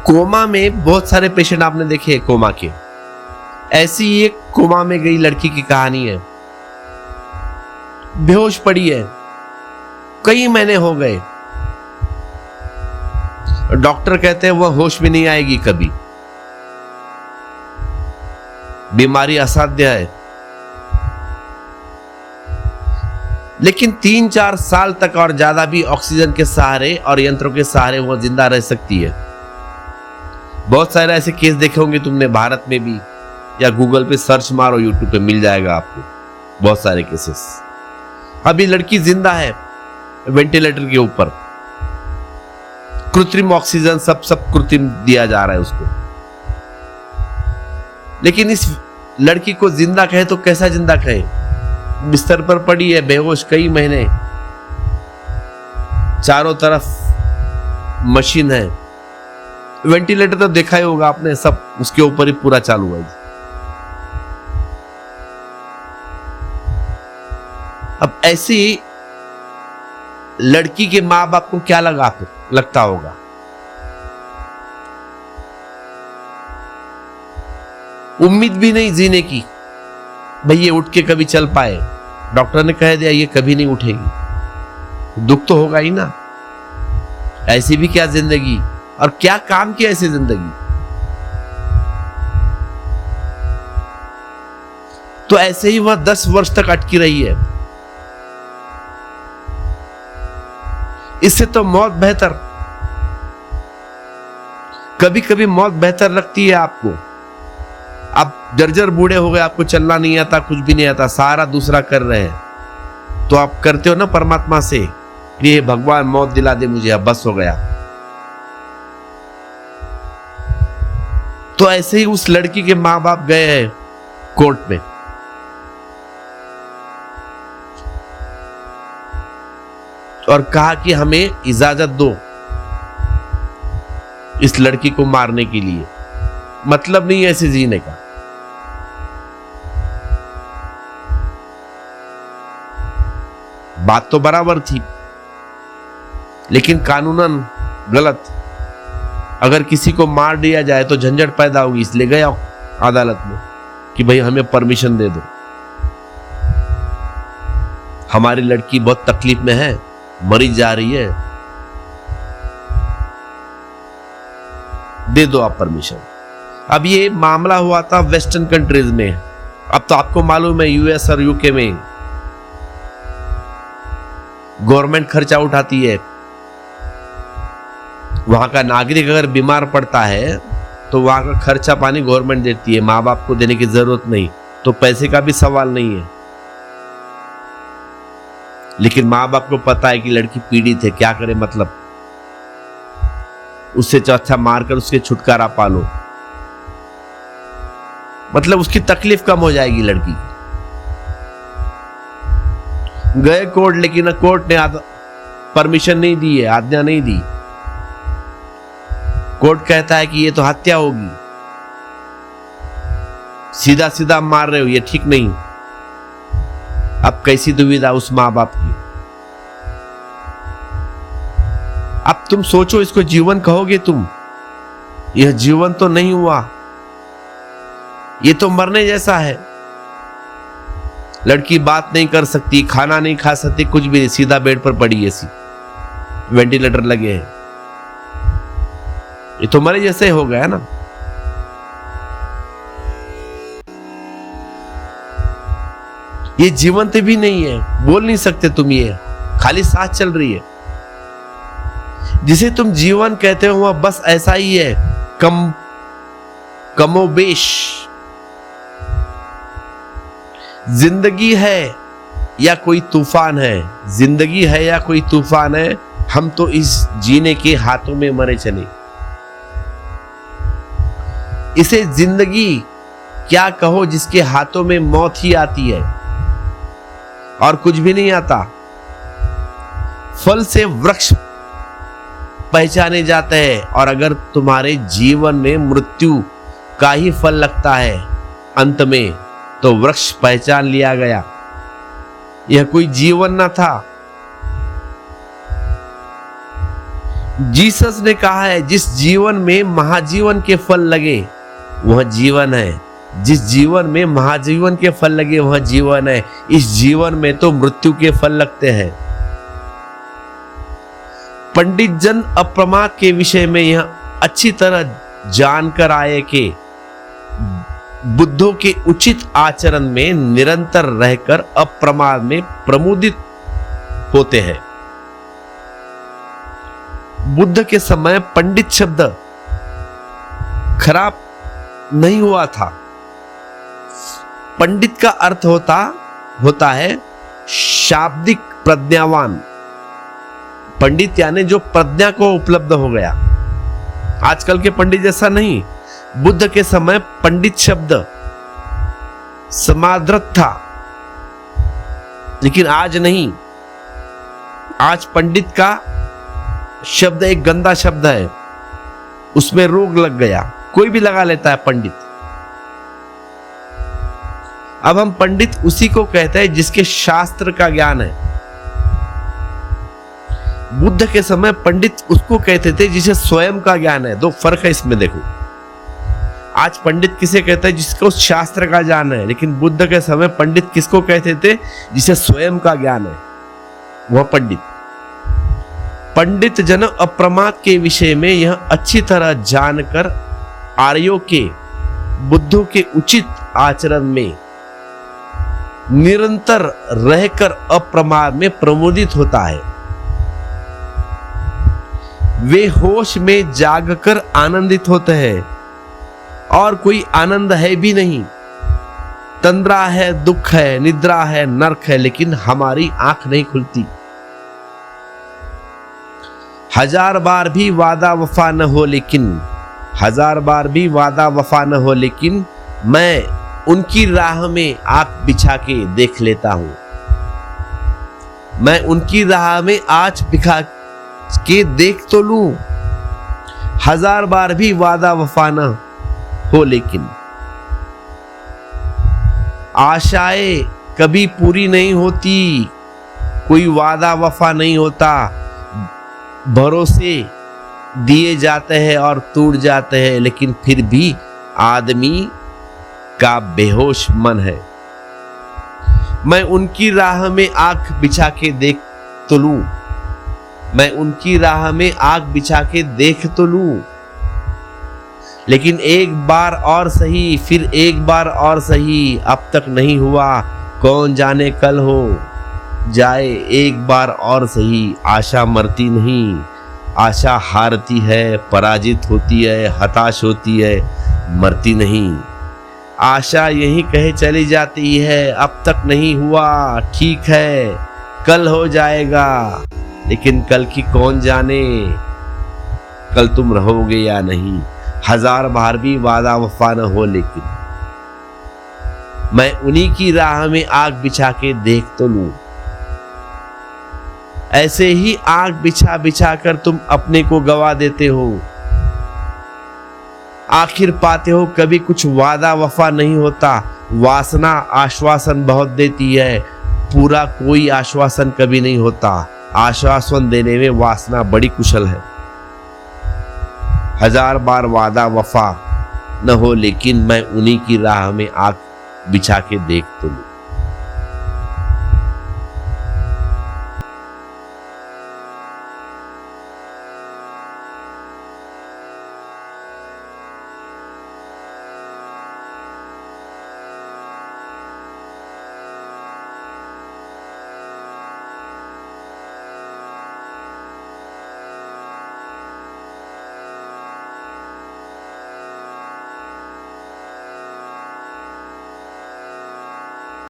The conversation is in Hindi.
कोमा में बहुत सारे पेशेंट आपने देखे हैं कोमा के। ऐसी एक कोमा में गई लड़की की कहानी है। बेहोश पड़ी है, कई महीने हो गए। डॉक्टर कहते हैं वह होश में नहीं आएगी कभी, बीमारी असाध्य है। लेकिन 3-4 साल तक और ज्यादा भी ऑक्सीजन के सहारे और यंत्रों के सहारे वो जिंदा रह सकती है। बहुत सारे ऐसे केस देखे होंगे तुमने भारत में भी, या गूगल पे सर्च मारो, यूट्यूब पे मिल जाएगा आपको बहुत सारे केसेस। अभी लड़की जिंदा है वेंटिलेटर के ऊपर, कृत्रिम ऑक्सीजन सब कृत्रिम दिया जा रहा है उसको। लेकिन इस लड़की को जिंदा कहे तो कैसा जिंदा कहे? बिस्तर पर पड़ी है बेहोश कई महीने, चारों तरफ मशीन है, वेंटिलेटर तो देखा ही होगा आपने, सब उसके ऊपर ही पूरा चालू है। अब ऐसी लड़की के मां बाप को क्या लगता होगा? उम्मीद भी नहीं जीने की, भाई ये उठ के कभी चल पाए। डॉक्टर ने कह दिया ये कभी नहीं उठेगी, दुख तो होगा ही ना। ऐसी भी क्या जिंदगी, और क्या काम की ऐसी जिंदगी। तो ऐसे ही वह 10 वर्ष तक अटकी रही है। इससे तो मौत बेहतर। कभी कभी मौत बेहतर लगती है आपको। आप जर्जर बूढ़े हो गए, आपको चलना नहीं आता, कुछ भी नहीं आता, सारा दूसरा कर रहे हैं, तो आप करते हो ना परमात्मा से, ये भगवान मौत दिला दे मुझे, अब बस हो गया। तो ऐसे ही उस लड़की के मां बाप गए हैं कोर्ट में, और कहा कि हमें इजाजत दो इस लड़की को मारने के लिए, मतलब नहीं ऐसे जीने का। बात तो बराबर थी, लेकिन कानूनन गलत। अगर किसी को मार दिया जाए तो झंझट पैदा होगी, इसलिए गया अदालत में कि भाई हमें परमिशन दे दो, हमारी लड़की बहुत तकलीफ में है, मरी जा रही है, दे दो आप परमिशन। अब ये मामला हुआ था वेस्टर्न कंट्रीज में। अब तो आपको मालूम है यूएस और यूके में गवर्नमेंट खर्चा उठाती है। वहां का नागरिक अगर बीमार पड़ता है तो वहां का खर्चा पानी गवर्नमेंट देती है, माँ बाप को देने की जरूरत नहीं, तो पैसे का भी सवाल नहीं है। लेकिन माँ बाप को पता है कि लड़की पीड़ित है, क्या करे, मतलब उससे अच्छा मारकर उसके छुटकारा पालो, मतलब उसकी तकलीफ कम हो जाएगी लड़की। गए कोर्ट, लेकिन कोर्ट ने परमिशन नहीं दी है, आज्ञा नहीं दी। कोर्ट कहता है कि ये तो हत्या होगी, सीधा सीधा मार रहे हो, ये ठीक नहीं। अब कैसी दुविधा उस मां बाप की। अब तुम सोचो, इसको जीवन कहोगे तुम? यह जीवन तो नहीं हुआ, ये तो मरने जैसा है। लड़की बात नहीं कर सकती, खाना नहीं खा सकती, कुछ भी नहीं, सीधा बेड पर पड़ी ऐसी, वेंटिलेटर लगे हैं। ये तो मरे जैसे हो गया ना। ये जीवंत भी नहीं है, बोल नहीं सकते तुम, ये खाली सांस चल रही है। जिसे तुम जीवन कहते हो वह बस ऐसा ही है, कमोबेश। जिंदगी है या कोई तूफान है, जिंदगी है या कोई तूफान है, हम तो इस जीने के हाथों में मरे चले। इसे जिंदगी क्या कहो जिसके हाथों में मौत ही आती है और कुछ भी नहीं आता। फल से वृक्ष पहचाने जाते हैं, और अगर तुम्हारे जीवन में मृत्यु का ही फल लगता है अंत में, तो वृक्ष पहचान लिया गया, यह कोई जीवन न था। जीसस ने कहा है, जिस जीवन में महाजीवन के फल लगे वह जीवन है। जिस जीवन में महाजीवन के फल लगे वह जीवन है। इस जीवन में तो मृत्यु के फल लगते हैं। पंडित जन अप्रमाद के विषय में यह अच्छी तरह जानकर आए कि बुद्धों के उचित आचरण में निरंतर रहकर अप्रमाद में प्रमुदित होते हैं। बुद्ध के समय पंडित शब्द खराब नहीं हुआ था। पंडित का अर्थ होता है शाब्दिक प्रज्ञावान। पंडित यानी जो प्रज्ञा को उपलब्ध हो गया। आजकल के पंडित जैसा नहीं। बुद्ध के समय पंडित शब्द समादृत था, लेकिन आज नहीं। आज पंडित का शब्द एक गंदा शब्द है, उसमें रोग लग गया, कोई भी लगा लेता है पंडित। अब हम पंडित उसी को कहते हैं जिसके शास्त्र का ज्ञान है। बुद्ध के समय पंडित उसको कहते थे जिसे स्वयं का ज्ञान है। दो फर्क है इसमें, देखो। आज पंडित किसे कहते हैं जिसको शास्त्र का ज्ञान है, लेकिन बुद्ध के समय पंडित किसको कहते थे जिसे स्वयं का ज्ञान है, वह पंडित। पंडित जन अप्रमाद के विषय में यह अच्छी तरह जानकर आर्यों के बुद्धों के उचित आचरण में निरंतर रहकर अप्रमाद में प्रमुदित होता है। वे होश में जागकर आनंदित होते हैं और कोई आनंद है भी नहीं। तंद्रा है, दुख है, निद्रा है, नरक है, लेकिन हमारी आंख नहीं खुलती। हजार बार भी वादा वफा न हो लेकिन मैं उनकी राह में आंख बिछा के देख लेता हूं। मैं उनकी राह में आंख बिछा के देख तो लूं। हजार बार भी वादा वफा न हो लेकिन आशाएं कभी पूरी नहीं होती। कोई वादा वफा नहीं होता। भरोसे दिए जाते हैं और टूट जाते हैं, लेकिन फिर भी आदमी का बेहोश मन है। मैं उनकी राह में आंख बिछा के देख तो लूं। मैं उनकी राह में आंख बिछा के देख तो लूं, लेकिन एक बार और सही, फिर एक बार और सही, अब तक नहीं हुआ, कौन जाने कल हो जाए। एक बार और सही। आशा मरती नहीं, आशा हारती है, पराजित होती है, हताश होती है, मरती नहीं। आशा यही कहे चली जाती है, अब तक नहीं हुआ, ठीक है, कल हो जाएगा, लेकिन कल की कौन जाने, कल तुम रहोगे या नहीं। हजार बार भी वादा वफा न हो लेकिन मैं उन्हीं की राह में आग बिछा के देख तो लूं। ऐसे ही आग बिछा बिछा कर तुम अपने को गवा देते हो। आखिर पाते हो कभी कुछ वादा वफा नहीं होता। वासना आश्वासन बहुत देती है, पूरा कोई आश्वासन कभी नहीं होता। आश्वासन देने में वासना बड़ी कुशल है। हजार बार वादा वफा न हो लेकिन मैं उन्हीं की राह में आग बिछा के देख तो लूं।